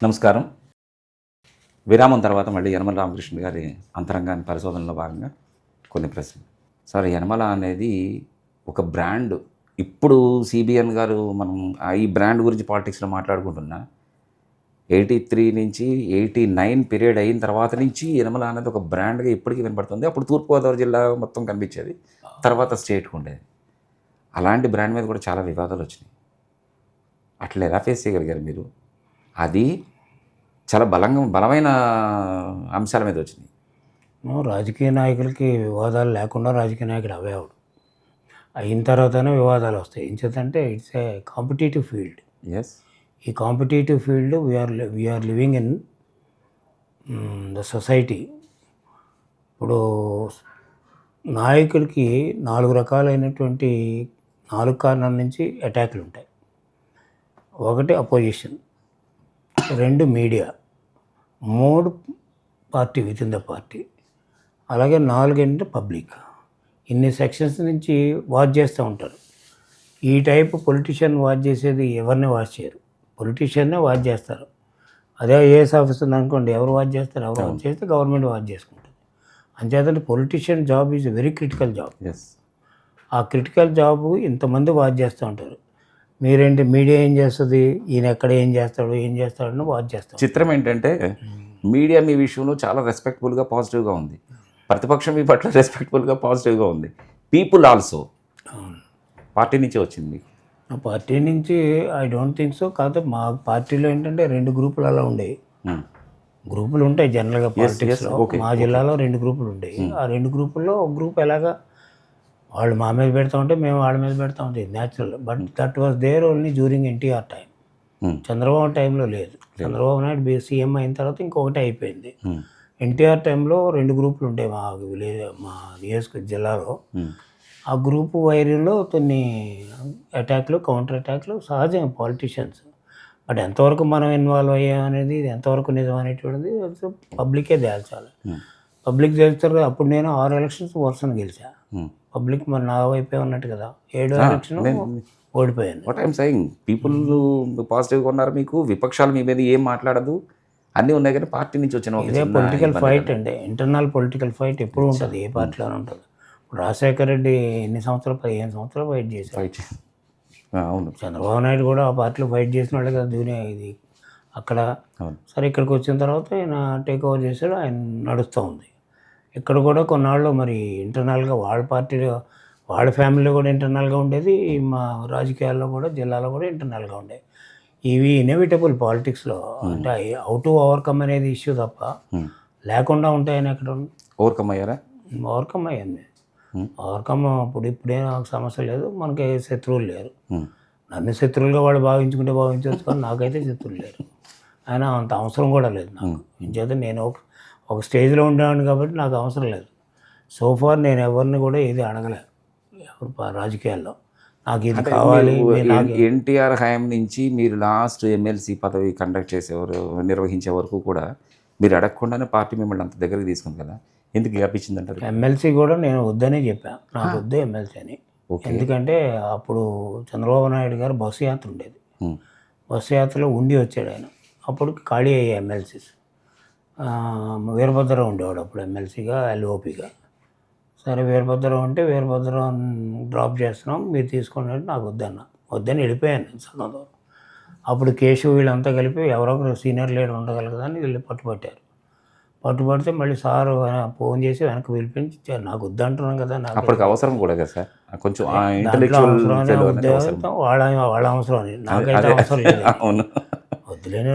నమస్కారం. విరామం తర్వాత మళ్ళీ యనమల రామకృష్ణ గారి అంతరంగాన్ని పరిశోధనలో భాగంగా కొన్ని ప్రశ్నలు. సార్, యనమల అనేది ఒక బ్రాండ్. ఇప్పుడు సిబిఎన్ గారు మనం ఈ బ్రాండ్ గురించి పాలిటిక్స్లో మాట్లాడుకుంటున్నా 83 నుంచి 89 పీరియడ్ అయిన తర్వాత నుంచి యనమల అనేది ఒక బ్రాండ్గా ఇప్పటికీ వినపడుతుంది. అప్పుడు తూర్పుగోదావరి జిల్లా మొత్తం కనిపించేది, తర్వాత స్టేట్కి ఉండేది. అలాంటి బ్రాండ్ మీద కూడా చాలా వివాదాలు వచ్చినాయి. అట్లా ఎలా ఫేస్ చేయగలిగారు మీరు? అది చాలా బలమైన అంశాల మీద వచ్చినాయి. రాజకీయ నాయకులకి వివాదాలు లేకుండా రాజకీయ నాయకుడు అవ్వేవాడు. అయిన తర్వాతనే వివాదాలు వస్తాయి. ఎంచేతంటే it's a competitive field. Yes. ఈ competitive field we are living in the society. ఇప్పుడు నాయకుడికి 4 రకాలైనటువంటి 4 కారణాల నుంచి అటాక్లు ఉంటాయి. 1 opposition, 2 media, 3 party with in the party, అలాగే 4 ఏంటంటే పబ్లిక్. ఇన్ని సెక్షన్స్ నుంచి వాచ్ చేస్తూ ఉంటారు. ఈ టైప్ పొలిటీషియన్ వాచ్ చేసేది ఎవరిని వాచ్ చేయరు, పొలిటీషియన్నే వాచ్ చేస్తారు. అదే ఐఏఎస్ ఆఫీసర్ అనుకోండి, ఎవరు వాచ్ చేస్తారు? ఎవరు వాచ్ చేస్తే గవర్నమెంట్ వాచ్ చేసుకుంటుంది. అంచేతంటే politician job is a very critical job. ఆ క్రిటికల్ జాబ్ ఇంతమంది వాచ్ చేస్తూ ఉంటారు. మీరేంటి, మీడియా ఏం చేస్తుంది, ఈయన ఎక్కడ ఏం చేస్తాడని వాచ్ చేస్తాం. చిత్రం ఏంటంటే మీడియా మీ విషయంలో చాలా రెస్పెక్ట్ఫుల్గా పాజిటివ్గా ఉంది, ప్రతిపక్షం మీ పట్ల రెస్పెక్ట్ఫుల్గా పాజిటివ్గా ఉంది. పీపుల్ ఆల్సో పార్టీ నుంచి వచ్చింది మీకు? ఆ పార్టీ నుంచి ఐ డోంట్ థింక్ సో. కాకపోతే మా పార్టీలో ఏంటంటే 2 గ్రూపులు అలా ఉండేవి. గ్రూపులు ఉంటాయి జనరల్గా పాలిటిక్స్లో. మా జిల్లాలో 2 గ్రూపులు ఉండేవి. ఆ 2 గ్రూపుల్లో ఒక గ్రూప్ ఎలాగా వాళ్ళు మా మీద పెడతా ఉంటే మేము వాళ్ళ మీద పెడతా ఉంటాయి, natural. But that was there only during NTR time. Chandrababu టైంలో లేదు. చంద్రబాబు నాయుడు సీఎం అయిన తర్వాత ఇంకొకటి అయిపోయింది. ఎన్టీఆర్ టైంలో 2 గ్రూపులు ఉంటాయి మా విలేజ్, మా నియోజక జిల్లాలో. ఆ గ్రూపు వైర్యంలో కొన్ని అటాక్లు, కౌంటర్ అటాక్లు సహజం పాలిటీషియన్స్. బట్ ఎంతవరకు మనం ఇన్వాల్వ్ అయ్యామనేది, ఎంతవరకు నిజం అనేటువంటిది పబ్లికే తేల్చాలి. పబ్లిక్ తెలుస్తారు. అప్పుడు నేను 6 ఎలక్షన్స్ వరుసను గెలిచా. పబ్లిక్ మరి నా వైపే ఉన్నట్టు కదా. 7 ఎలక్షన్ ఓడిపోయాను. వాట్ ఐఎమ్ సెయింగ్, పీపుల్ పాజిటివ్గా ఉన్నారు. మీకు విపక్షాలు మీ మీద ఏం మాట్లాడదు, అన్నీ ఉన్నాయి. కానీ పార్టీ నుంచి వచ్చిన ఇదే పొలిటికల్ ఫైట్ అండి. ఇంటర్నల్ పొలిటికల్ ఫైట్ ఎప్పుడు ఉంటుంది, ఏ పార్టీలోనే ఉంటుంది. ఇప్పుడు రాజశేఖర రెడ్డి ఎన్ని సంవత్సరాలు, 15 సంవత్సరాలు ఫైట్ చేశారు. అవును. చంద్రబాబు నాయుడు కూడా ఆ పార్టీలో ఫైట్ చేసిన వాళ్ళే కదా దునియా ఇది అక్కడ. సరే, ఇక్కడికి వచ్చిన తర్వాత ఆయన టేక్ ఓవర్ చేశాడు, ఆయన నడుస్తూ ఉంది. ఇక్కడ కూడా కొన్నాళ్ళు మరి ఇంటర్నల్గా వాళ్ళ పార్టీలో, వాళ్ళ ఫ్యామిలీలో కూడా ఇంటర్నల్గా ఉండేది, మా రాజకీయాల్లో కూడా జిల్లాలో కూడా ఇంటర్నల్గా ఉండేది. ఇవి ఇన్ఎవిటబుల్ పాలిటిక్స్లో. అంటే హౌ టు ఓవర్కమ్ అనేది ఇష్యూ తప్ప లేకుండా ఉంటాయని ఎక్కడ ఓవర్కమ్ అయ్యారా? ఓవర్కమ్ అయ్యింది. ఓవర్కమ్ ఇప్పుడే నాకు సమస్య లేదు, మనకి శత్రువులు లేరు. నన్ను శత్రువులుగా వాళ్ళు భావించుకుంటే భావించవచ్చు, కానీ నాకైతే శత్రువులు లేరు. ఆయన అంత అవసరం కూడా లేదు నాకు. ఇంచేత నేను ఒక స్టేజ్లో ఉండేవాడిని కాబట్టి నాకు అవసరం లేదు. సోఫార్ నేను ఎవరిని కూడా ఏది అడగలేదు ఎవరు రాజకీయాల్లో, నాకు ఇది కావాలి. ఎన్టీఆర్ హయాం నుంచి మీరు లాస్ట్ ఎమ్మెల్సీ పదవి కండక్ట్ చేసేవారు, నిర్వహించే వరకు కూడా మీరు అడగకుండానే పార్టీ మిమ్మల్ని అంత దగ్గరికి తీసుకుంది కదా, ఎందుకు గ్యాపించిందంటారు? ఎమ్మెల్సీ కూడా నేను వద్దనే చెప్పాను, నాకు వద్దు ఎమ్మెల్సీ అని. ఎందుకంటే అప్పుడు చంద్రబాబు నాయుడు గారు బస్సు యాత్ర ఉండేది. బస్సు యాత్రలో ఉండి వచ్చాడు ఆయన. అప్పుడు ఖాళీ అయ్యే ఎమ్మెల్సీస్. వీరభద్రరావు ఉండేవాడు అప్పుడు ఎమ్మెల్సీగా, ఎల్ఓపిగా. సరే, వీరభద్రరావు అంటే వీరభద్రరావు డ్రాప్ చేస్తున్నాం, మీరు తీసుకోండి అంటే నాకు వద్దని వెళ్ళిపోయాను సగం దూరం. అప్పుడు కేశవ్ వీళ్ళంతా కలిపి ఎవరొకరు సీనియర్ లీడర్ ఉండగలగదని వీళ్ళు పట్టుబడితే మళ్ళీ సార్ ఫోన్ చేసి వెనక్కి పిలిపించి నాకు వద్దంటున్నాను కదా. నాకు అప్పటికి అవసరం కూడా కదా సార్, కొంచెం వాళ్ళ అవసరం అని, నాకైతే అవసరం లేదు. వద్దులేని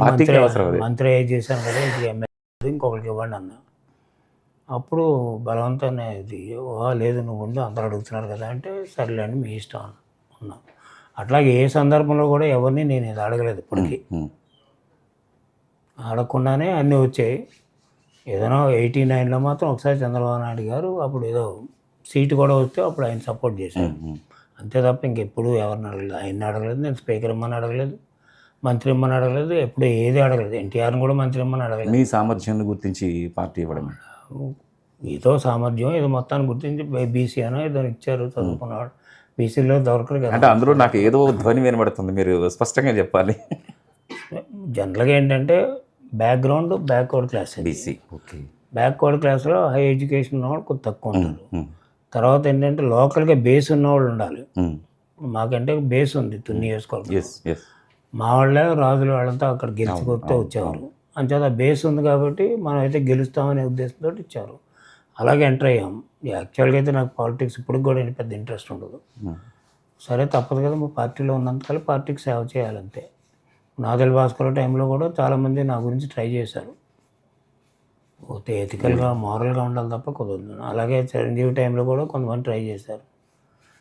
మంత్రి చేశాను కదా, ఇంటికి ఎమ్మెల్యే ఇంకొకరికి ఇవ్వండి అన్న. అప్పుడు బలవంతాన్ని ఇది లేదు నువ్వు ఉండి అందరూ అడుగుతున్నారు కదా అంటే, సరేలేండి మీ ఇష్టం అన్నా. అట్లాగే ఏ సందర్భంలో కూడా ఎవరిని నేను ఇది అడగలేదు ఇప్పటికీ. అడగకుండానే అన్నీ వచ్చాయి. ఏదైనా 89లో మాత్రం ఒకసారి చంద్రబాబు నాయుడు గారు అప్పుడు ఏదో సీటు కూడా వస్తే అప్పుడు ఆయన సపోర్ట్ చేశారు. అంతే తప్ప ఇంకెప్పుడు ఎవరిని అడగలేదు. ఆయన్ని అడగలేదు, నేను స్పీకర్ ఇమ్మని అడగలేదు, మంత్రి ఇమ్మని అడగలేదు, ఎప్పుడు ఏది అడగలేదు. ఎన్టీఆర్ని కూడా మంత్రి ఇమ్మని అడగలేదు. మీ సామర్థ్యాన్ని గుర్తించి పార్టీ ఇవ్వడం, ఏదో సామర్థ్యం ఏదో మొత్తాన్ని గుర్తించి బీసీ అనో ఏదో ఇచ్చారు, చదువుకున్నాడు. బీసీలో దొరకరు కదా. అంటే అందులో నాకు ఏదో ధ్వని వినబడుతుంది, మీరు స్పష్టంగా చెప్పాలి. జనరల్గా ఏంటంటే background backward class. BC. Okay. Backward క్లాస్లో హై ఎడ్యుకేషన్ ఉన్నవాళ్ళు కొంచెం తక్కువ ఉంటారు. తర్వాత ఏంటంటే లోకల్గా బేస్ ఉన్నవాళ్ళు ఉండాలి. మాకంటే బేస్ ఉంది తుని వేసుకోవాలి. మా వాళ్ళే రాజులు వాళ్ళంతా అక్కడ గెలిచిపోతే వచ్చేవారు. అంచేత బేస్ ఉంది కాబట్టి మనం అయితే గెలుస్తామనే ఉద్దేశంతో ఇచ్చారు. అలాగే ఎంటర్ అయ్యాం. యాక్చువల్గా అయితే నాకు పాలిటిక్స్ ఇప్పటికి కూడా పెద్ద ఇంట్రెస్ట్ ఉండదు. సరే తప్పదు కదా, మా పార్టీలో ఉన్నంతకాలం పార్టీకి సేవ చేయాలంతే. నాదెల్ భాస్కర్ టైంలో కూడా చాలామంది నా గురించి ట్రై చేశారు. పోతే ఎథికల్గా మారల్గా ఉండాలి తప్ప కుదరదు. అలాగే చిరంజీవి టైంలో కూడా కొంతమంది ట్రై చేశారు.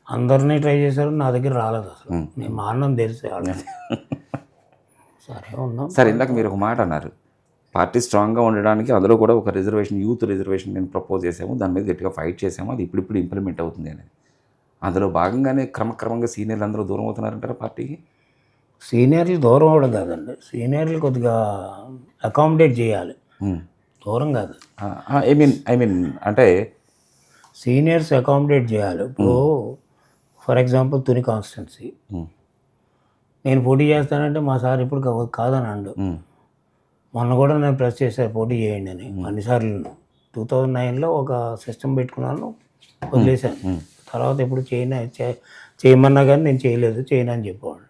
అందరినీ ట్రై చేశారు, నా దగ్గర రాలేదు అసలు. నేను మారడం తెలిసి ఆల్రెడీ. సరే ఉన్నాం. సరే, ఇందాక మీరు ఒక మాట అన్నారు, పార్టీ స్ట్రాంగ్గా ఉండడానికి అందులో కూడా ఒక రిజర్వేషన్, యూత్ రిజర్వేషన్ నేను ప్రపోజ్ చేసాము, దాని మీద గట్టిగా ఫైట్ చేసాము, అది ఇప్పుడు ఇంప్లిమెంట్ అవుతుంది అనేది. అందులో భాగంగానే క్రమక్రమంగా సీనియర్లు అందరూ దూరం అవుతున్నారంటారా పార్టీకి? సీనియర్లు దూరం అవ్వడం కాదండి, సీనియర్లు కొద్దిగా అకామిడేట్ చేయాలి, దూరం కాదు. ఐ మీన్ అంటే సీనియర్స్ అకామిడేట్ చేయాలి. ఇప్పుడు ఫర్ ఎగ్జాంపుల్ తుని కాన్స్టిట్యున్సీ నేను పోటీ చేస్తానంటే మా సార్ ఇప్పుడు కాదని అండు. మొన్న కూడా నేను ప్రెస్ చేశాను పోటీ చేయండి అని అన్నిసార్లు. 2009లో ఒక సిస్టమ్ పెట్టుకున్నాను, వదిలేశాను. తర్వాత ఎప్పుడు చేయమన్నా కానీ నేను చేయను అని చెప్పేవాళ్ళు.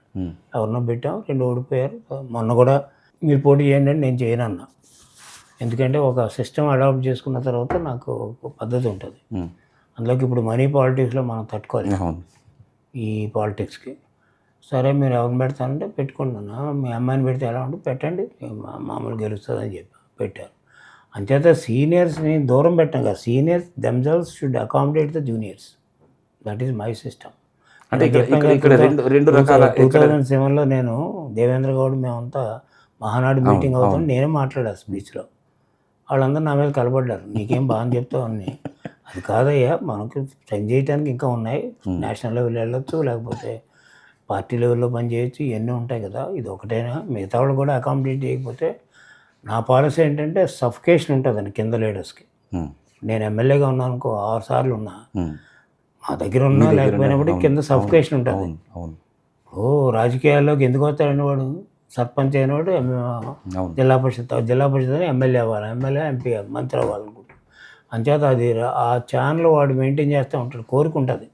ఎవరినో పెట్టాం, 2 ఓడిపోయారు. మొన్న కూడా మీరు పోటీ చేయండి అని నేను చేయను అన్నా. ఎందుకంటే ఒక సిస్టమ్ అడాప్ట్ చేసుకున్న తర్వాత నాకు ఒక పద్ధతి ఉంటుంది. అందులోకి ఇప్పుడు మనీ పాలిటిక్స్లో మనం తట్టుకోవాలి ఈ పాలిటిక్స్కి. సరే మీరు ఎవరిని పెడతానంటే పెట్టుకుంటున్నా, మీ అమ్మాయిని పెడితే ఎలా ఉంటే పెట్టండి, మామూలు గెలుస్తుందని చెప్పి పెట్టారు. అంచేత సీనియర్స్ని దూరం పెట్టాం కదా, seniors themselves should accommodate the juniors. That is my system. అంటే ఇక్కడ రెండు రకాల 2007లో నేను దేవేంద్ర గౌడ్ మేమంతా మహానాడు మీటింగ్ అవుతాం, నేనే మాట్లాడా స్పీచ్లో. వాళ్ళందరూ నా మీద కలబడ్డారు, నీకేం బాగా చెప్తావు అని. అది కాదయ్యా, మనకు పని చేయడానికి ఇంకా ఉన్నాయి, నేషనల్ లెవెల్ వెళ్ళొచ్చు, లేకపోతే పార్టీ లెవెల్లో పని చేయొచ్చు, ఇవన్నీ ఉంటాయి కదా, ఇది ఒకటైనా మిగతా వాళ్ళు కూడా అకామిడేట్ చేయకపోతే. నా పాలసీ ఏంటంటే సఫికేషన్ ఉంటుందండి కింద లీడర్స్కి. నేను ఎమ్మెల్యేగా ఉన్నాను అనుకో, 6 సార్లు ఉన్నా, మా దగ్గర ఉన్నా లేకపోయినప్పుడు కింద సఫికేషన్ ఉంటుంది. రాజకీయాల్లోకి ఎందుకు వస్తాడని వాడు, సర్పంచ్ అయినవాడు జిల్లా పరిషత్ ఎమ్మెల్యే అవ్వాలి, ఎమ్మెల్యే ఎంపీ మంత్రి అవ్వాలనుకుంటాడు. అంచేత అది ఆ ఛానల్ వాడు మెయింటైన్ చేస్తూ ఉంటాడు, కోరుకుంటుంది.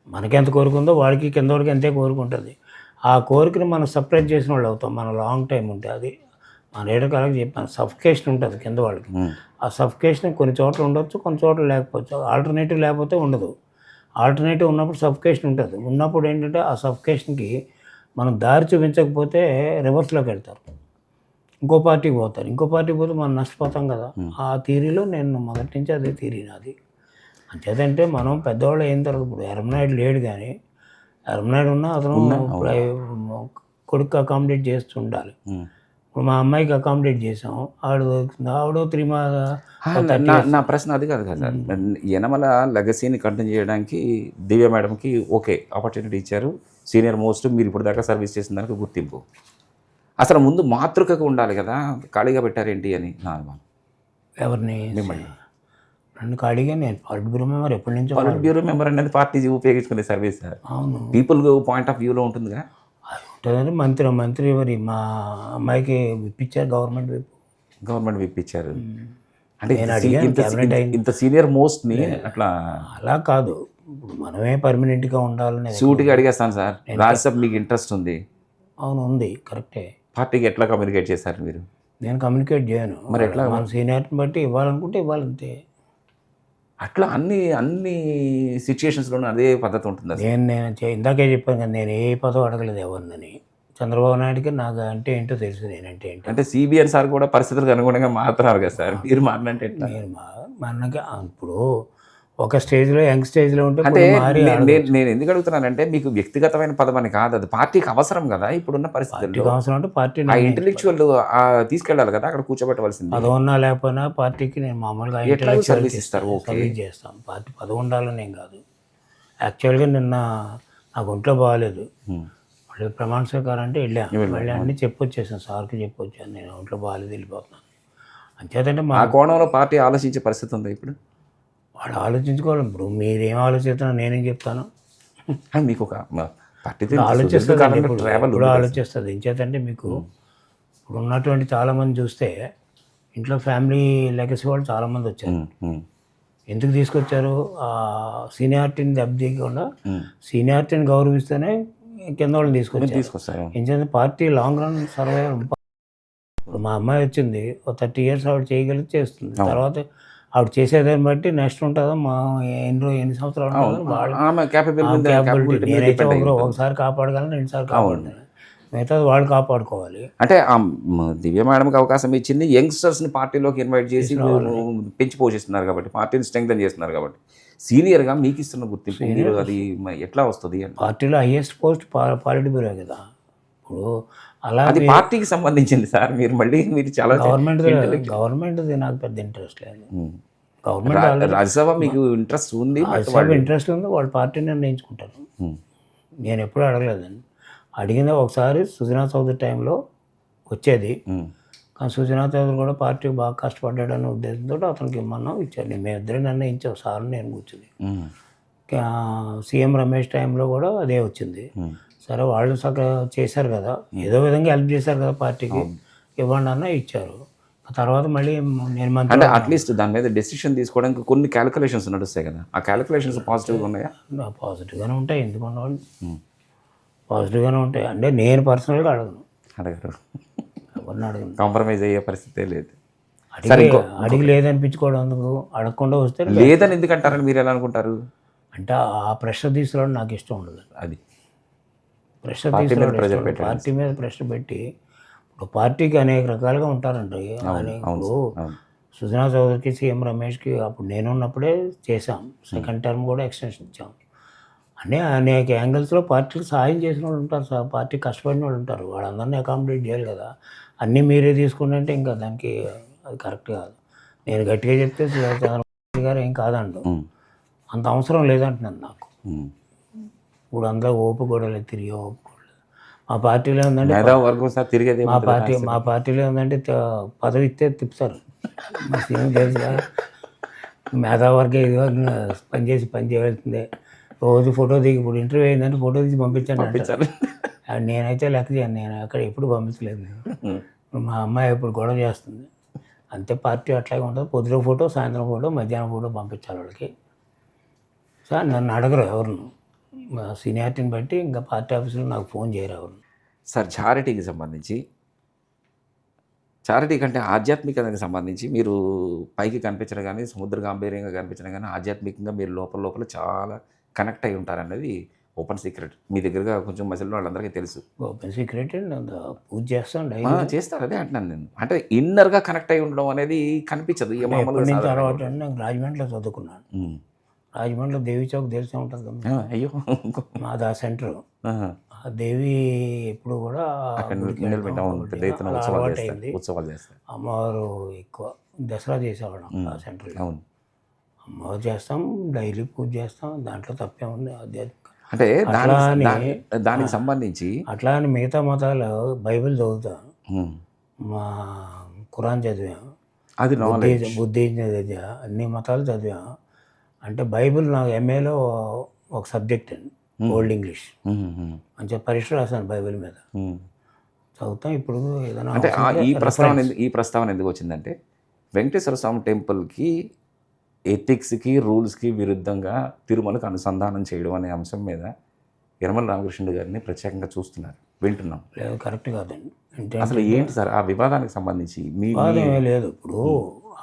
మనకెంత కోరుకుందో వాడికి కింద వాడికి అంతే కోరుకుంటుంది. ఆ కోరికను మనం సపరేట్ చేసిన వాళ్ళు అవుతాం, మన లాంగ్ టైం ఉంటే. అది మన ఏడకాలకు చెప్పాను, సఫికేషన్ ఉంటుంది కింద వాళ్ళకి. ఆ సఫికేషన్ కొన్ని చోట్ల ఉండొచ్చు, కొన్ని చోట్ల లేకపోవచ్చు. ఆల్టర్నేటివ్ లేకపోతే ఉండదు. ఆల్టర్నేటివ్ ఉన్నప్పుడు సఫికేషన్ ఉంటుంది. ఉన్నప్పుడు ఏంటంటే ఆ సఫికేషన్కి మనం దారి చూపించకపోతే రివర్స్లోకి వెళ్తారు, ఇంకో పార్టీకి పోతారు. ఇంకో పార్టీకి పోతే మనం నష్టపోతాం కదా. ఆ థీరీలో నేను మొదటి నుంచి అదే థీరీ నాది. అంచేతంటే మనం పెద్దవాళ్ళు అయిన తర్వాత, ఇప్పుడు ఎర్రమనాయుడు లేడు కానీ, ఎర్రమనాయుడు ఉన్నా అతను కొడుకు అకామిడేట్ చేస్తూ ఉండాలి. ఇప్పుడు మా అమ్మాయికి అకామిడేట్ చేసాం, ఆవిడ 3 నా ప్రశ్న అది కాదు కదా సార్. యనమల లెగసీని కంటిన్యూ చేయడానికి దివ్య మేడంకి ఓకే ఆపర్చునిటీ ఇచ్చారు, సీనియర్ మోస్ట్, మీరు ఇప్పుడు దాకా సర్వీస్ చేసిన దానికి గుర్తింపు. అసలు ముందు మాతృకకు ఉండాలి కదా, ఖాళీగా పెట్టారేంటి అని నా అనుమానం. ఎవరిని? మిమ్మల్ని. నన్ను ఖాళీగా, నేను పాలిట్ బ్యూరో మెంబర్ ఎప్పటి నుంచో. పాలిట్ బ్యూరో మెంబర్ అనేది పార్టీ ఉపయోగించుకునే సర్వీస్ సార్. అవును, పీపుల్ పాయింట్ ఆఫ్ వ్యూలో ఉంటుందిగా. ఉంటుందంటే మంత్రి మరి మా అమ్మాయికి విప్పించారు, గవర్నమెంట్ విప్పించారు. అంటే ఇంత సీనియర్ మోస్ట్ని అట్లా అలా కాదు. ఇప్పుడు మనమే పర్మనెంట్గా ఉండాలని సూటిగా అడిగేస్తాను సార్. రాజ్యసభ మీకు ఇంట్రెస్ట్ ఉంది? అవును, ఉంది, కరెక్టే. పార్టీకి ఎట్లా కమ్యూనికేట్ చేశారు మీరు? నేను కమ్యూనికేట్ చేయను. మరి ఎట్లా? మన సీనియారిటీని బట్టి ఇవ్వాలనుకుంటే ఇవ్వాలంతే. అట్లా అన్ని సిచ్యుయేషన్స్లోనూ అదే పద్ధతి ఉంటుంది. నేను ఇందాకే చెప్పాను కదా, నేను ఏ పదవి అడగలేదు ఎవరిని. చంద్రబాబు నాయుడుకి నాకు అంటే ఏంటో తెలుసు, నేనంటే ఏంటో. అంటే సిబిఎన్ సార్ కూడా పరిస్థితులకు అనుగుణంగా మారుతున్నారు కదా సార్, మీరు మారినంటే నేను మనకి ఇప్పుడు ఒక స్టేజ్లో, యంగ్ స్టేజ్లో ఉంటే అంటే నేను ఎందుకు అడుగుతున్నానంటే, మీకు వ్యక్తిగతమైన పదం అని కాదు, అది పార్టీకి అవసరం కదా ఇప్పుడున్న పరిస్థితుల్లో. అవసరం అంటే పార్టీ ఆ ఇంటెలెక్చువల్ తీసుకెళ్ళాలి కదా, అక్కడ కూర్చోబెట్టవలసింది. పదవి ఉన్నా లేకపోయినా పార్టీకి నేను మామూలుగా సర్వీస్ ఇస్తారు, సర్వీస్ చేస్తాం. పార్టీ పదవి ఉండాలని ఏం కాదు. యాక్చువల్గా నిన్న నాకు ఒంట్లో బాగాలేదు, మళ్ళీ ప్రమాణ స్వీకారం అంటే వెళ్ళాను, అన్నీ చెప్పొచ్చేసాను, సార్కి చెప్పొచ్చాను, నేను ఒంట్లో బాగాలేదు వెళ్ళిపోతున్నాను. అంచేతంటే మా కోణంలో పార్టీ ఆలోచించే పరిస్థితి ఉంది ఇప్పుడు. వాళ్ళు ఆలోచించుకోవాలి. ఇప్పుడు మీరేం ఆలోచిస్తున్నా నేనేం చెప్తాను? మీకు ఒక పార్టీతో ఆలోచిస్తుంది ట్రావెల్ ఇప్పుడు ఆలోచిస్తుంది. ఎంచేతంటే మీకు ఇప్పుడు ఉన్నటువంటి చాలామంది చూస్తే ఇంట్లో ఫ్యామిలీ లెగసీ వాళ్ళు చాలామంది వచ్చారు. ఎందుకు తీసుకొచ్చారు? సీనియారిటీని దెబ్బతీయకుండా సీనియారిటీని గౌరవిస్తేనే కింద వాళ్ళని తీసుకొస్తారు. ఎందుకంటే పార్టీ లాంగ్ రన్ సర్వైవల్. ఇప్పుడు మా అమ్మాయి వచ్చింది, ఒక 30 years ఆవిడ చేయగలిగి చేస్తుంది. తర్వాత ఆవిడ చేసేదాన్ని బట్టి నెక్స్ట్ ఉంటుందో మా ఎన్ని సంవత్సరాలు ఉంటుందో వాళ్ళ క్యాపబిలిటీ. నేనైతే ఒకసారి కాపాడగలను, 2 సార్లు కాపాడగలను, మిగతా వాళ్ళు కాపాడుకోవాలి. అంటే దివ్య మేడంకి అవకాశం ఇచ్చింది, యంగ్స్టర్స్ని పార్టీలోకి ఇన్వైట్ చేసి పెంచి పోషిస్తున్నారు కాబట్టి, పార్టీని స్ట్రెంగ్తన్ చేస్తున్నారు కాబట్టి. సీనియర్గా మీకు ఇస్తున్న గుర్తింపు మీరు అది ఎట్లా వస్తుంది? పార్టీలో హైయెస్ట్ పోస్ట్ పాలిట్ బ్యూరో కదా. ఇప్పుడు అలా అది పార్టీకి సంబంధించింది సార్. మీరు చాలా గవర్నమెంట్ది నాకు పెద్ద ఇంట్రెస్ట్ లేదు. గవర్నమెంట్ రాజ్యసభ మీకు ఇంట్రెస్ట్ ఉంది, ఇంట్రెస్ట్ ఉంది, వాళ్ళ పార్టీని నిర్ణయించుకుంటారు. నేను ఎప్పుడూ అడగలేదండి. అడిగిందే ఒకసారి సుజనా చౌదరి టైంలో వచ్చేది, కానీ సుజనా చౌదరి కూడా పార్టీ బాగా కష్టపడ్డాడనే ఉద్దేశంతో అతనికి ఇమ్మన్నాం, ఇచ్చారు. మేమిద్దరే నిర్ణయించాం, సార్ నేను కూర్చుని. సీఎం రమేష్ టైంలో కూడా అదే వచ్చింది. సరే వాళ్ళు చేశారు కదా, ఏదో విధంగా హెల్ప్ చేశారు కదా పార్టీకి, ఇవ్వండి అన్న ఇచ్చారు. తర్వాత మళ్ళీ నేను అంటే అట్లీస్ట్ దాని మీద డెసిషన్ తీసుకోవడానికి కొన్ని క్యాలిక్యులేషన్స్ నడుస్తాయి కదా, ఆ క్యాలిక్యులేషన్స్ పాజిటివ్గా ఉన్నాయా? పాజిటివ్గానే ఉంటాయి, ఎందుకున్న వాళ్ళు పాజిటివ్గానే ఉంటాయి. అంటే నేను పర్సనల్గా అడగను, ఎవరిని అడగను, కాంప్రమైజ్ అయ్యే పరిస్థితే లేదు. అడిగి లేదనిపించుకోవడం అందుకు, అడగకుండా వస్తే లేదని ఎందుకంటారని మీరు ఎలా అనుకుంటారు? అంటే ఆ ప్రెషర్ తీసుకురావడం నాకు ఇష్టం ఉండదు. అది ప్రెషర్ తీసుకురావడం, పార్టీ మీద ప్రెషర్ పెట్టి. ఇప్పుడు పార్టీకి అనేక రకాలుగా ఉంటారండి. ఇప్పుడు సుజనా చౌదరికి, సీఎం రమేష్కి అప్పుడు నేను ఉన్నప్పుడే చేశాం, సెకండ్ టర్మ్ కూడా ఎక్స్టెన్షన్ ఇచ్చాం. అనేక యాంగిల్స్లో పార్టీకి సహాయం చేసిన వాళ్ళు ఉంటారు సార్, పార్టీ కష్టపడిన వాళ్ళు ఉంటారు, వాళ్ళందరినీ అకామిడేట్ చేయాలి కదా. అన్నీ మీరే తీసుకుంటే ఇంకా దానికి అది కరెక్ట్ కాదు. నేను గట్టిగా చెప్తే చంద్రబాబు గారు ఏం కాదండు, అంత అవసరం లేదంటున్నాను నాకు. ఇప్పుడు అందులో ఓపు కూడా లేదు, తిరిగి ఓపు కూడా లేదు. మా పార్టీలో ఏంటంటే మా పార్టీలో ఏంటంటే పదవి ఇస్తే తిప్పుతారు. మా సీఎం తెలుసుగా, మేధావర్గ పని చేయవలసిందే. రోజు ఫోటో దిగి, ఇప్పుడు ఇంటర్వ్యూ అయిందంటే ఫోటో తీసి పంపించాను. నేనైతే లెక్క చేయను, నేను అక్కడ ఎప్పుడు పంపించలేదు. నేను మా అమ్మాయి ఇప్పుడు గొడవ చేస్తుంది అంతే. పార్టీ అట్లాగే ఉంటుంది, పొద్దున ఫోటో, సాయంత్రం ఫోటో, మధ్యాహ్నం ఫోటో పంపించాలి వాళ్ళకి. సార్ నన్ను అడగరు ఎవరు, సీనియారిటీని బట్టి ఇంకా పార్టీ ఆఫీసులో నాకు ఫోన్ చేయరు ఎవరు. సార్ చారిటీకి సంబంధించి, చారిటీ కంటే ఆధ్యాత్మికతకి సంబంధించి మీరు పైకి కనిపించడం కానీ, సముద్ర గాంభీర్యంగా కనిపించడం కానీ, ఆధ్యాత్మికంగా మీరు లోపల చాలా కనెక్ట్ అయి ఉంటారనేది ఓపెన్ సీక్రెట్. మీ దగ్గరగా కొంచెం మసలు వాళ్ళందరికీ తెలుసు. ఓపెన్ సీక్రెట్ పూజ చేస్తాను, చేస్తారు. అదే అంటున్నాను నేను, అంటే ఇన్నర్గా కనెక్ట్ అయి ఉండడం అనేది కనిపించదు. తర్వాత నేను రాజమండ్రిలో చదువుకున్నాను. రాజమండ్రిలో దేవి చౌక్ తెలిసే ఉంటుంది కదా. అయ్యో, మాది ఆ సెంటర్. దేవి ఎప్పుడు కూడా ఉత్సవాలు చేస్తారు. అమ్మవారు ఎక్కువ దసరా చేసేవాళ్ళం ఆ సెంటర్లో. అవును, అమ్మవారు చేస్తాం, డైలీ పూజ చేస్తాం, దాంట్లో తప్పే ఉంది. ఆధ్యాత్మిక అంటే దానికి సంబంధించి అట్లా అని మిగతా మతాలు బైబిల్ చదువుతాం, మా ఖురాన్ చదివాం, అది బుద్ధిజం చదివా, అన్ని మతాలు చదివాం. అంటే బైబిల్ నాకు ఎంఏలో ఒక సబ్జెక్ట్ అండి, ఓల్డ్ ఇంగ్లీష్. మంచిగా పరీక్ష రాశాను బైబిల్ మీద, చదువుతాం. ఇప్పుడు ఏదైనా అంటే ఈ ప్రస్తావన ఎందుకు వచ్చిందంటే, వెంకటేశ్వర స్వామి టెంపుల్కి ఎథిక్స్కి, రూల్స్కి విరుద్ధంగా తిరుమలకు అనుసంధానం చేయడం అనే అంశం మీద యనమల రామకృష్ణుడు గారిని ప్రత్యేకంగా చూస్తున్నారు, వింటున్నాం. లేదు, కరెక్ట్ కాదండి. అంటే అసలు ఏంటి సార్ ఆ వివాదానికి సంబంధించి? వివాదమే లేదు. ఇప్పుడు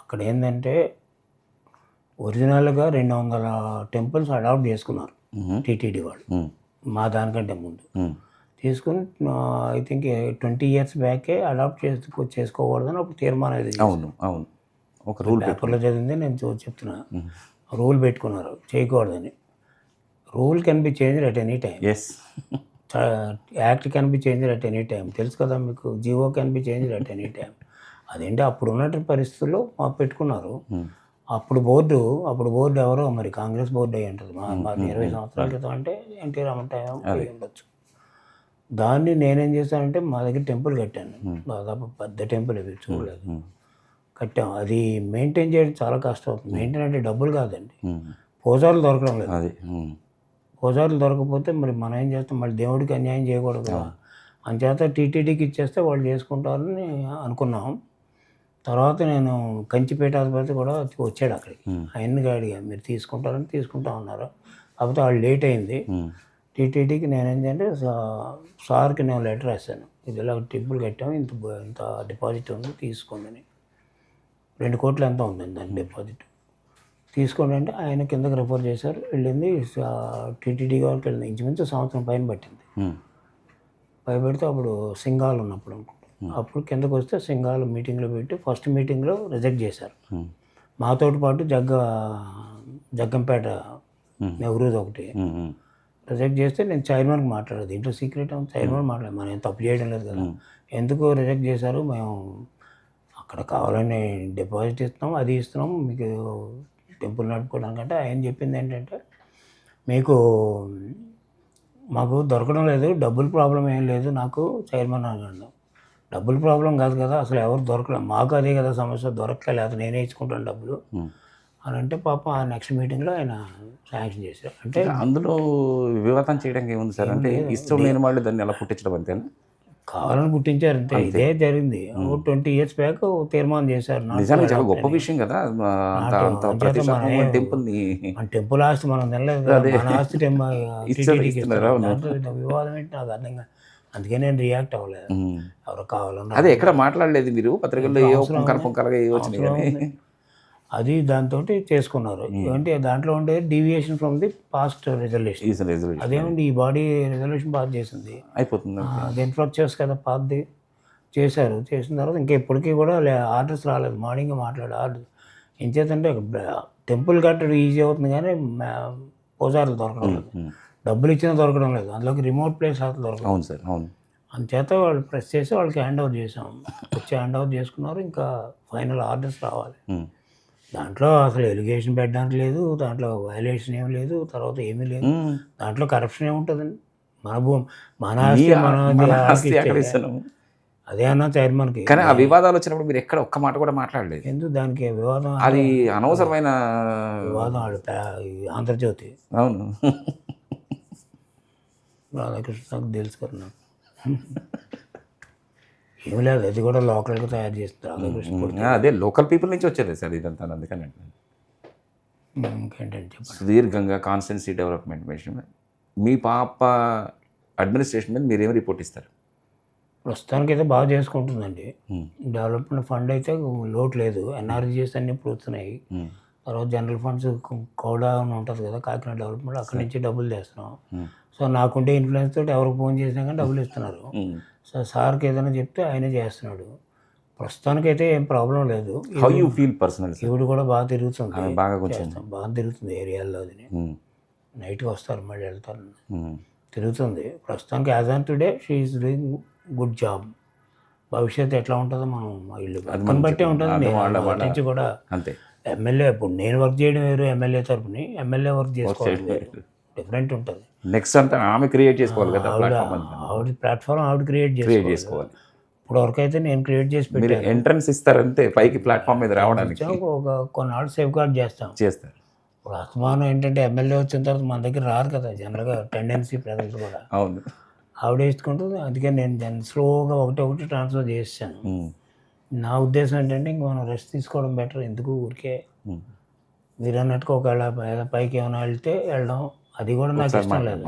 అక్కడ ఏంటంటే ఒరిజినల్గా 200 టెంపుల్స్ అడాప్ట్ చేసుకున్నారు టీటీడీ వాళ్ళు, మా దానికంటే ముందు తీసుకుని. ఐ థింక్ 20 years బ్యాకే అడాప్ట్ చేసుకోకూడదని అప్పుడు తీర్మానం అది. అవును అవును, ఒక రూల్ పేపర్లో చదివింది నేను చెప్తున్నా. రూల్ పెట్టుకున్నారు చేయకూడదని. Rule can be changed at any time. Act can be changed at any time. తెలుసు కదా మీకు, GO can be changed at any time. అదేంటి అప్పుడు ఉన్నటువంటి పరిస్థితుల్లో మాకు పెట్టుకున్నారు. అప్పుడు బోర్డు ఎవరో మరి కాంగ్రెస్ బోర్డు అయ్యి ఉంటుంది. మా 20 సంవత్సరాల క్రితం అంటే ఎన్టీ రామారావు ఉండొచ్చు. దాన్ని నేనేం చేశానంటే మా దగ్గర టెంపుల్ కట్టాను, దాదాపు పెద్ద టెంపుల్ ఇవి చూడలేదు, కట్టాం. అది మెయింటైన్ చేయడం చాలా కష్టం అవుతుంది. మెయింటైన్ అంటే డబ్బులు కాదండి, పూజారులు దొరకడం లేదు. పోజార్లు దొరకకపోతే మరి మనం ఏం చేస్తాం, మళ్ళీ దేవుడికి అన్యాయం చేయకూడదు కదా. అంచేత టీటీడీకి ఇచ్చేస్తే వాళ్ళు చేసుకుంటారని అనుకున్నాం. తర్వాత నేను కంచిపేట ఆసుపత్రి కూడా వచ్చాడు అక్కడికి. ఆయన్ని అడిగా, మీరు తీసుకుంటారని తీసుకుంటా ఉన్నారు. కాకపోతే వాళ్ళు లేట్ అయింది. టీటీడీకి నేను ఏంటంటే సార్కి నేను లెటర్ రాశాను, ఇది ఇలా టెంపుల్ కట్టాము, ఇంత డిపాజిట్ ఉంది తీసుకోండి. 2 కోట్లు ఎంత ఉందండి దాని డిపాజిట్, తీసుకోండి అంటే ఆయన కిందకి రిఫర్ చేశారు. వెళ్ళింది టీటీడీ వాళ్ళకి వెళ్ళింది. ఇంచుమించు సంవత్సరం పైన పట్టింది. పెడితే అప్పుడు సింగాలు ఉన్నప్పుడు అనుకుంటా. అప్పుడు కిందకు వస్తే సింగాలు మీటింగ్లో పెట్టి ఫస్ట్ మీటింగ్లో రిజెక్ట్ చేశారు. మాతోటి పాటు జగ్గంపేట నెహ్రూది ఒకటి రిజెక్ట్ చేస్తే నేను చైర్మన్కి మాట్లాడేది. దీంట్లో సీక్రెట్ చైర్మన్ మాట్లాడదు, మనం ఏం తప్పు చేయడం లేదు కదా, ఎందుకు రిజెక్ట్ చేశారు, మేము అక్కడ కావాలని డిపాజిట్ ఇస్తున్నాం, అది ఇస్తున్నాం మీకు టెంపుల్ నడుపుకోవడానికంటే. ఆయన చెప్పింది ఏంటంటే, మాకు దొరకడం లేదు, డబ్బుల ప్రాబ్లం ఏం లేదు నాకు చైర్మన్ అన్నాడు. డబ్బుల ప్రాబ్లం కాదు కదా, అసలు ఎవరు దొరకలేదు, మాకు అదే కదా సమస్య, దొరకలేదు, లేదా నేనే ఇచ్చుకుంటాను డబ్బులు అని అంటే పాప ఆ నెక్స్ట్ మీటింగ్లో ఆయన శాంక్షన్ చేశారు. అంటే అందులో వివాదం చేయడానికి ఏముంది సార్, అంటే ఇష్టం లేని వాళ్ళు దాన్ని ఎలా పుట్టించడం అంతేనా, కావాలని పుట్టించారు అంతే. ఇదే జరిగింది. 20 years బ్యాక్ తీర్మానం చేశారు. నిజంగా చాలా గొప్ప విషయం కదా, టెంపుల్ ఆస్తి మనం తినలేదు, మన ఆస్తి వివాదం ఏంటి నాకు అర్థం కాదు. అందుకే నేను రియాక్ట్ అవ్వలేదు. ఎవరు కావాలన్నా అదే ఎక్కడ మాట్లాడలేదు మీరు పత్రికల్లో, అది దాంతో చేసుకున్నారు. అంటే దాంట్లో ఉండే deviation from the past resolution. అదేమండి ఈ బాడీ రిజల్యూషన్ పాస్ చేసింది అయిపోతుంది, అది ఇన్ఫ్రాస్ట్రక్చర్స్ కదా పాస్ది చేశారు. చేసిన తర్వాత ఇంకా ఇప్పటికీ కూడా ఆర్డర్స్ రాలేదు. మార్నింగ్ మాట్లాడే ఆర్డర్ ఏం చేద్దంటే టెంపుల్ కట్టడం ఈజీ అవుతుంది కానీ పూజారులు దొరకడం లేదు, డబ్బులు ఇచ్చినా దొరకడం లేదు, అందులోకి రిమోట్ ప్లేస్ అసలు దొరకదు. అవును సార్, అవును. అందుచేత వాళ్ళు ప్రెస్ చేసి వాళ్ళకి హ్యాండ్ ఓవర్ చేసాం. వచ్చి హ్యాండ్ ఓవర్ చేసుకున్నారు. ఇంకా ఫైనల్ ఆర్డర్స్ రావాలి. దాంట్లో అసలు ఎలిగేషన్ పెట్టడానికి లేదు, దాంట్లో వయలేషన్ ఏమి లేదు, తర్వాత ఏమీ లేదు, దాంట్లో కరప్షన్ ఏముంటుందండి. మన భూమి మన ఆస్తి అదే అన్నా చైర్మన్కి. కానీ ఆ వివాదాలు వచ్చినప్పుడు మీరు ఎక్కడ ఒక్క మాట కూడా మాట్లాడలేదు. ఎందుకు దానికి వివాదం, అది అనవసరమైన వివాదం. ఆంధ్రజ్యోతి, అవును, రాధాకృష్ణ నాకు తెలుసు కదా, నాకు ఏమి లేదు, అది కూడా లోకల్గా తయారు చేస్తారు రాధాకృష్ణ. అదే లోకల్ పీపుల్ నుంచి వచ్చేది సార్ ఇదంతా. అందుకని ఇంకేంటంటే చెప్పండి. సుదీర్ఘంగా కాన్స్టిట్యున్సీ డెవలప్మెంట్ విషయం మీ పాప అడ్మినిస్ట్రేషన్ మీద మీరేమి రిపోర్ట్ ఇస్తారు? ప్రస్తుతానికి అయితే బాగా చేసుకుంటుందండి. డెవలప్మెంట్ ఫండ్ అయితే లోటు లేదు, ఎన్ఆర్జీఎస్ అన్నీ ఇప్పుడు వస్తున్నాయి. తర్వాత జనరల్ ఫండ్స్ కూడా ఉంటుంది కదా కాకినాడ డెవలప్మెంట్, అక్కడి నుంచి డబ్బులు తెస్తున్నాం. సో నాకుంటే ఇన్ఫ్లుయెన్స్ తోటి ఎవరికి ఫోన్ చేసినా కానీ డబ్బులు ఇస్తున్నారు. సో సార్కి ఏదైనా చెప్తే ఆయనే చేస్తున్నాడు. ప్రస్తుతానికైతే ఏం ప్రాబ్లం లేదు. How you feel personal? ఈవిడ కూడా బాగా తిరుగుతుంది, బాగా తిరుగుతుంది ఏరియాల్లో. అది నైట్కి వస్తారు మళ్ళీ వెళ్తారు, తిరుగుతుంది. ప్రస్తుతానికి as on today she is doing good job. భవిష్యత్తు ఎట్లా ఉంటుందో మనం ఇల్లు పక్కన బట్టే ఉంటుంది కూడా. అంతే. ఎమ్మెల్యే ఇప్పుడు నేను వర్క్ చేయడం వేరు, ఎమ్మెల్యే తరపుని ఎమ్మెల్యే వర్క్ చేసుకోవడం వేరు, డిఫరెంట్ ఉంటుంది. నెక్స్ట్ అంతా ఆమె క్రియేట్ చేసుకోవాలి కదా, ఆవిడ ప్లాట్ఫామ్ ఆవిడ క్రియేట్ చేసుకోవాలి. ఇప్పుడు వరకు అయితే నేను క్రియేట్ చేసి పెట్టి ఎంట్రన్స్ ఇస్తారంటే పైకి ప్లాట్ఫామ్ మీద రావడానికి కొన్నాళ్ళు సేఫ్ గార్డ్ చేస్తారు. ఇప్పుడు అసమానం ఏంటంటే ఎమ్మెల్యే వచ్చిన తర్వాత మన దగ్గర రారు కదా జనరల్గా, టెండెన్సీ ప్రజలు కూడా. అవును, ఆవిడ వేసుకుంటుంది. అందుకే నేను స్లోగా ఒకటి ట్రాన్స్ఫర్ చేసాను. నా ఉద్దేశం ఏంటంటే ఇంక మనం రెస్ట్ తీసుకోవడం బెటర్. ఎందుకు ఊరికే మీరు అన్నట్టుగా ఒకవేళ పైకి ఏమైనా వెళ్తే వెళ్ళడం, అది కూడా నాకు ఇష్టం లేదు.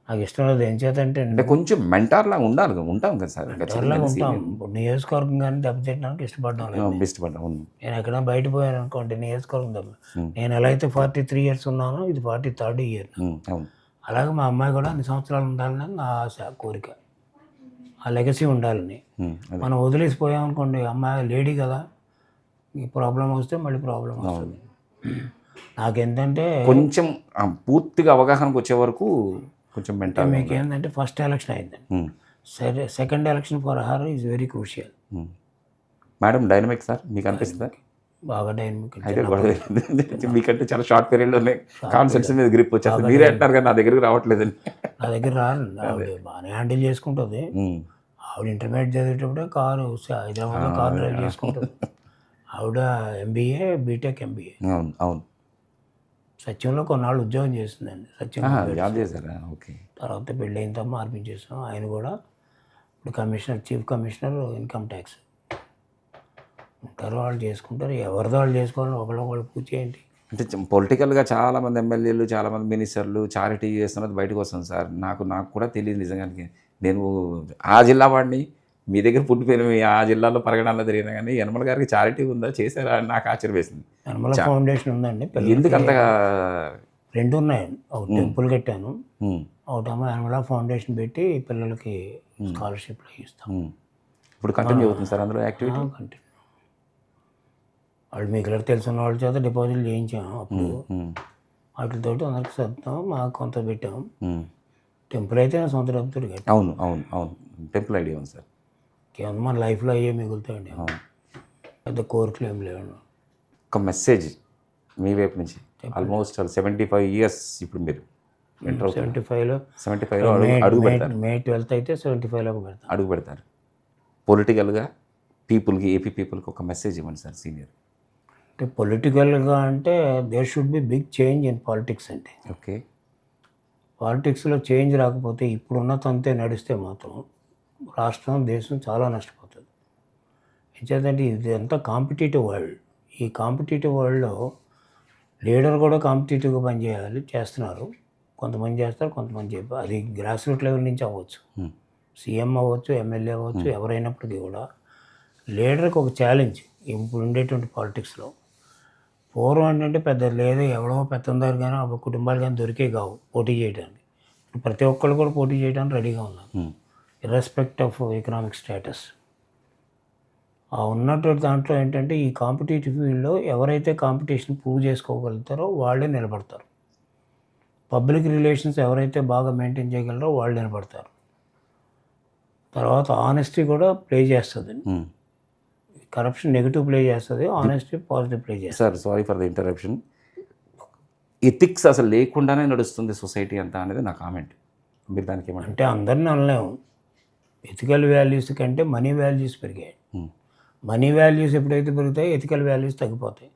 నాకు ఇష్టం లేదు. ఏం చేతంటే కొంచెం మెంటార్ లాగా ఉంటాం కదా సార్, ఉంటాం. ఇప్పుడు నియోజకవర్గం కానీ దెబ్బతిట్టడానికి ఇష్టపడ్డాం. నేను ఎక్కడ బయట పోయాను అనుకోండి, నియోజకవర్గం దెబ్బ. నేను ఎలా అయితే 43 years ఉన్నానో, ఇది 43rd year. అలాగే మా అమ్మాయి కూడా అన్ని సంవత్సరాలు ఉండాలని నా ఆశ, కోరిక, ఆ లెగసీ ఉండాలని. మనం వదిలేసిపోయామనుకోండి, అమ్మాయి లేడీ కదా, ఈ ప్రాబ్లం వస్తే మళ్ళీ ప్రాబ్లం వస్తుంది. నాకేంటంటే కొంచెం పూర్తిగా అవగాహనకు వచ్చే వరకు కొంచెం మెంటల్. మీకు ఏంటంటే ఫస్ట్ ఎలక్షన్ అయిందండి, సరే second election for her is very crucial. Madam dynamic sir మీకు అనిపిస్తుందా? బాగా డైనమిక్. మీకంటే చాలా షార్ట్ పీరియడ్లోనే కాన్సెప్ట్స్ మీద గ్రిప్ వచ్చేస్తుంది. మీరే అంటారు కానీ నా దగ్గరికి రావట్లేదండి. నా దగ్గర రాను, ఆవిడ బాగానే హ్యాండిల్ చేసుకుంటుంది. ఆవిడ ఇంటర్మీడియట్ చదివేటప్పుడే హైదరాబాద్లో కారు డ్రైవ్ చేసుకుంటుంది. ఆవిడ MBA, బీటెక్ MBA. అవును. సత్యంలో కొన్నాళ్ళు ఉద్యోగం చేసిందండి సత్యం. జాబ్ చేశారా? ఓకే. తర్వాత పెళ్ళి అయిన తర్వాత మార్పించేసాం. ఆయన కూడా ఇప్పుడు commissioner, chief commissioner income tax ఉంటారు. వాళ్ళు చేసుకుంటారు, ఎవరిదో వాళ్ళు చేసుకోవాలని ఒకళ్ళు పూజ చేయండి. అంటే పొలిటికల్గా చాలామంది ఎమ్మెల్యేలు, చాలామంది మినిస్టర్లు చారిటీ చేస్తున్నది బయటకు వస్తుంది సార్. నాకు కూడా తెలియదు నిజంగానికి. నేను ఆ జిల్లా వాడిని, మీ దగ్గర పుట్టిపోయిన ఆ జిల్లాలో పరగడాల్లో తిరిగినా కానీ యనమల గారికి చారిటీ ఉందా, చేశారా అని నాకు ఆశ్చర్యం వేసింది. యనమల ఫౌండేషన్ ఉందండి. ఎందుకు అంతగా? 2 ఉన్నాయండి. ఒక టెంపుల్ కట్టాను, ఒకటేమో యనమల ఫౌండేషన్ పెట్టి పిల్లలకి స్కాలర్షిప్లు ఇస్తాం. ఇప్పుడు కంటిన్యూ అవుతుంది సార్ అందులో యాక్టివిటీ? కంటిన్యూ. వాళ్ళు మీకు తెలిసిన వాళ్ళ చేత డిపాజిట్ చేయించాము. అప్పుడు వాటితోటి అందరికి సర్దాం, మాకు కొంత పెట్టాం. టెంపుల్ అయితే నా సొంత డబ్బుతో కట్టాం. అవును అవును అవును, టెంపుల్ ఐడియా ఉంది సార్. కేవలం మన లైఫ్లో అయ్యే మిగులుతాయండి, పెద్ద కోరికలు ఏం లేవు. ఒక మెసేజ్ మీ వైపు నుంచి. ఆల్మోస్ట్ 75 ఇయర్స్ ఇప్పుడు మీరు 75లో అడుగు పెడతారు. మే 12th అయితే 75లోకి పెడతారు, అడుగు పెడతారు. పొలిటికల్గా పీపుల్కి, ఏపీ పీపుల్కి ఒక మెసేజ్ ఇవ్వండి సార్ సీనియర్. అంటే పొలిటికల్గా అంటే there should be big change in politics అండి. ఓకే. పాలిటిక్స్లో చేంజ్ రాకపోతే ఇప్పుడున్న తంతే నడిస్తే మాత్రం రాష్ట్రం, దేశం చాలా నష్టపోతుంది. ఎందుకంటే ఇది అంతా కాంపిటేటివ్ వరల్డ్. ఈ కాంపిటేటివ్ వరల్డ్లో లీడర్ కూడా కాంపిటేటివ్గా పనిచేయాలి, చేస్తున్నారు. కొంతమంది చేస్తారు, కొంతమంది చెప్పారు. అది గ్రాస్ రూట్ లెవెల్ నుంచి అవ్వచ్చు, సీఎం అవ్వచ్చు, ఎమ్మెల్యే అవ్వచ్చు, ఎవరైనప్పటికీ కూడా లీడర్కి ఒక ఛాలెంజ్ ఇప్పుడు ఉండేటువంటి పాలిటిక్స్లో. పూర్వం ఏంటంటే పెద్ద లేదు, ఎవడో పెత్తందారు కానీ ఆ కుటుంబాలు కానీ దొరికే కావు పోటీ చేయడానికి. ఇప్పుడు ప్రతి ఒక్కళ్ళు కూడా పోటీ చేయడానికి రెడీగా ఉన్నారు, ఇర్రెస్పెక్ట్ ఆఫ్ ఎకనామిక్ స్టేటస్. ఆ ఉన్నటువంటి దాంట్లో ఏంటంటే ఈ కాంపిటేటివ్ ఫీల్డ్లో ఎవరైతే కాంపిటీషన్ ప్రూవ్ చేసుకోగలుగుతారో వాళ్ళే నిలబడతారు. పబ్లిక్ రిలేషన్స్ ఎవరైతే బాగా మెయింటైన్ చేయగలరో వాళ్ళు నిలబడతారు. తర్వాత ఆనెస్టీ కూడా ప్లే చేస్తుంది. కరప్షన్ నెగిటివ్ ప్లే చేస్తుంది, ఆనెస్టీ పాజిటివ్ ప్లే చేస్తుంది. Sir sorry for the interruption. Ethics అసలు లేకుండానే నడుస్తుంది సొసైటీ అంతా అనేది నా కామెంట్. మీరు దానికి ఏమంటే? అంటే అందరిని అనలేము. ఎథికల్ వాల్యూస్ కంటే మనీ వాల్యూస్ పెరిగాయి. మనీ వాల్యూస్ ఎప్పుడైతే పెరుగుతాయో ఎథికల్ వాల్యూస్ తగ్గిపోతాయి.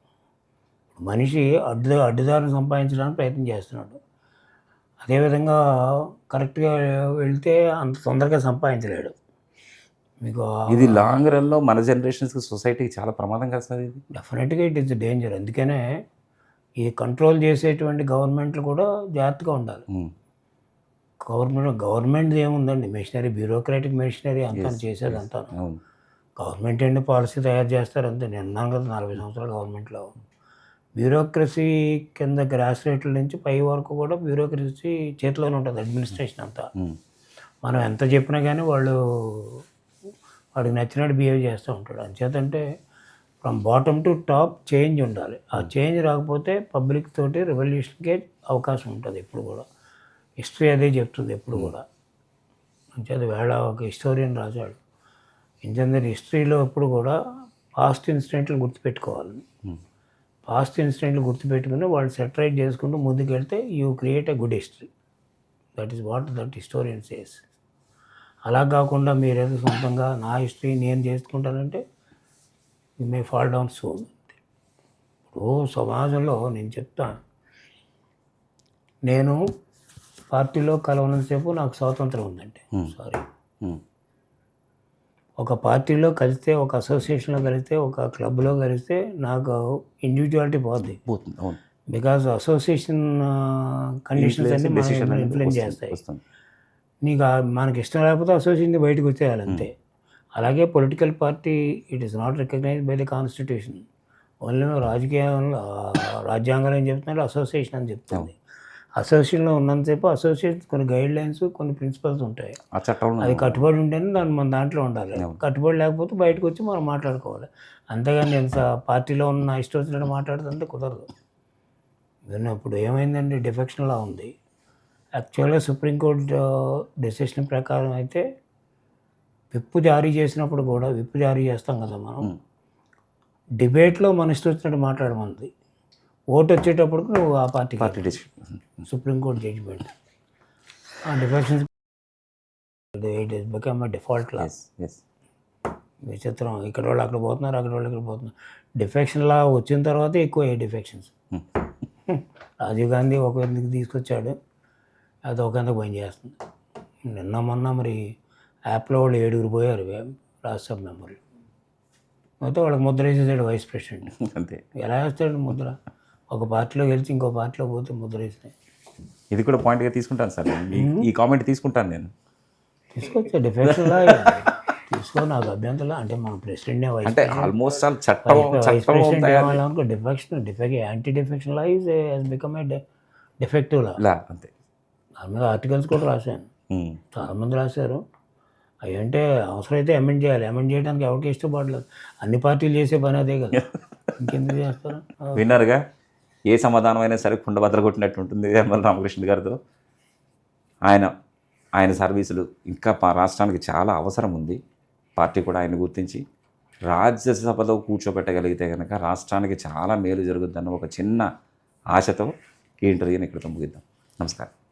మనిషి అడ్డుదారిని సంపాదించడానికి ప్రయత్నం చేస్తున్నాడు. అదేవిధంగా కరెక్ట్గా వెళ్తే అంత తొందరగా సంపాదించలేడు. మీకు ఇది లాంగ్ రన్లో మన జనరేషన్స్కి, సొసైటీకి చాలా ప్రమాదం కదా సార్ ఇది. డెఫినెట్గా ఇట్ ఈస్ డేంజర్. అందుకనే ఈ కంట్రోల్ చేసేటువంటి గవర్నమెంట్లు కూడా జాగ్రత్తగా ఉండాలి. గవర్నమెంట్ ఏముందండి, మెషినరీ, బ్యూరోక్రాటిక్ మెషినరీ అంతా చేసేది అంతా. గవర్నమెంట్ ఏంటి పాలసీ తయారు చేస్తారు అంతే. నేను అన్నాను కదా 40 సంవత్సరాలు గవర్నమెంట్లో. బ్యూరోక్రసీ కింద గ్రాస్ రేట్ల నుంచి పై వరకు కూడా బ్యూరోక్రసీ చేతిలోనే ఉంటుంది, అడ్మినిస్ట్రేషన్ అంతా. మనం ఎంత చెప్పినా కానీ వాడికి నచ్చినట్టు బిహేవ్ చేస్తూ ఉంటాడు. అంచేతంటే from bottom to top change ఉండాలి. ఆ చేంజ్ రాకపోతే పబ్లిక్ తోటి రెవల్యూషన్కే అవకాశం ఉంటుంది ఎప్పుడు కూడా. హిస్టరీ అదే చెప్తుంది ఎప్పుడు కూడా. అంచేత వేళ ఒక హిస్టోరియన్ రాశాడు, ఎందుకంటే హిస్టరీలో ఎప్పుడు కూడా పాస్ట్ ఇన్సిడెంట్లు గుర్తుపెట్టుకోవాలి. పాస్ట్ ఇన్సిడెంట్లు గుర్తుపెట్టుకుని వాళ్ళు సెటరైట్ చేసుకుంటూ ముందుకెళ్తే you create a good history. That is what that historian says. అలా కాకుండా మీరేదో సొంతంగా నా హిస్టరీ నేను చేసుకుంటానంటే you may fall down soon. ఇప్పుడు సమాజంలో నేను చెప్తాను, నేను పార్టీలో కలవనంతసేపు నాకు స్వాతంత్రం ఉందండి. సారీ, ఒక పార్టీలో కలిస్తే, ఒక అసోసియేషన్లో కలిస్తే, ఒక క్లబ్లో కలిస్తే నాకు ఇండివిజువాలిటీ పోతుంది. బికాజ్ అసోసియేషన్ కండిషన్స్ అన్ని మనం ఇన్ఫ్లుయెన్స్ చేస్తాయి. నీకు మనకి ఇష్టం లేకపోతే అసోసియేషన్ బయటకు వచ్చేయాలి అంతే. అలాగే political party it is not recognized by the constitution. Only రాజకీయంలో రాజ్యాంగం ఏం చెప్తున్నాడు, అసోసియేషన్ అని చెప్తుంది. అసోసియేషన్లో ఉన్నంతసేపు అసోసియేషన్ కొన్ని గైడ్ లైన్స్, కొన్ని ప్రిన్సిపల్స్ ఉంటాయి. అది కట్టుబడి ఉంటేనే మన దాంట్లో ఉండాలి. కట్టుబడి లేకపోతే బయటకు వచ్చి మనం మాట్లాడుకోవాలి. అంతేగాని నేను పార్టీలో ఉన్న ఇష్టం వచ్చినట్టు మాట్లాడుతుంటే కుదరదు. ఇప్పుడు ఏమైందండి, డిఫెక్షన్లా ఉంది. యాక్చువల్గా సుప్రీంకోర్టు డెసిషన్ ప్రకారం అయితే విప్పు జారీ చేసినప్పుడు కూడా, విప్పు జారీ చేస్తాం కదా మనం, డిబేట్లో మన ఇష్టం వచ్చినట్టు మాట్లాడమంది. ఓటు వచ్చేటప్పుడు నువ్వు ఆ పార్టీ సుప్రీంకోర్టు జడ్జిమెంట్ ఆ defections it is become a default law. విచిత్రం, ఇక్కడ వాళ్ళు అక్కడ పోతున్నారు, అక్కడ వాళ్ళు ఇక్కడ పోతున్నారు. డిఫెక్షన్ లా వచ్చిన తర్వాత ఎక్కువ డిఫెక్షన్స్. రాజీవ్ గాంధీ ఒక ఎందుకు తీసుకొచ్చాడు, అది ఒక ఎందుకు పనిచేస్తుంది. నిన్న మొన్న మరి యాప్లో వాళ్ళు 7 పోయారు రాజ్యసభ మెంబర్లు. అయితే వాళ్ళకి ముద్ర వేసేసాడు వైస్ ప్రెసిడెంట్. అంతే. ఎలా వేస్తాడు ముద్ర? ఒక పార్టీలో గెలిచి ఇంకో పార్టీలో పోతే ముద్ర వేసినాయి. ఇది కూడా పాయింట్గా తీసుకుంటాను సార్, ఈ కామెంట్ తీసుకుంటాను నేను. తీసుకొచ్చా డిఫెక్షన్ లా తీసుకో, నాకు అభ్యంతరం. అంటే మన ప్రెసిడెంట్నే అంటే ఆల్మోస్ట్ ఆల్ చట్టం అనుకో anti defection law is become a defective law. అంతే. దాని మీద ఆర్టికల్స్ కూడా రాశాను, చాలామంది రాశారు. అవి అంటే అవసరమైతే అమెండ్ చేయాలి. అమెండ్ చేయడానికి ఎవరికి ఇష్టపడలేదు. అన్ని పార్టీలు చేసే పని అదే కదా, ఇంకెందుకు చేస్తారు? విన్నారుగా, ఏ సమాధానం అయినా సరే కుండబద్దలు కొట్టినట్టు ఉంటుంది యనమల రామకృష్ణ గారితో. ఆయన సర్వీసులు ఇంకా రాష్ట్రానికి చాలా అవసరం ఉంది. పార్టీ కూడా ఆయన గుర్తించి రాజ్యసభలో కూర్చోబెట్టగలిగితే కనుక రాష్ట్రానికి చాలా మేలు జరుగుతుందన్న ఒక చిన్న ఆశతో ఈ ఇంటర్వ్యూని ఇక్కడితో ముగిద్దాం. నమస్కారం.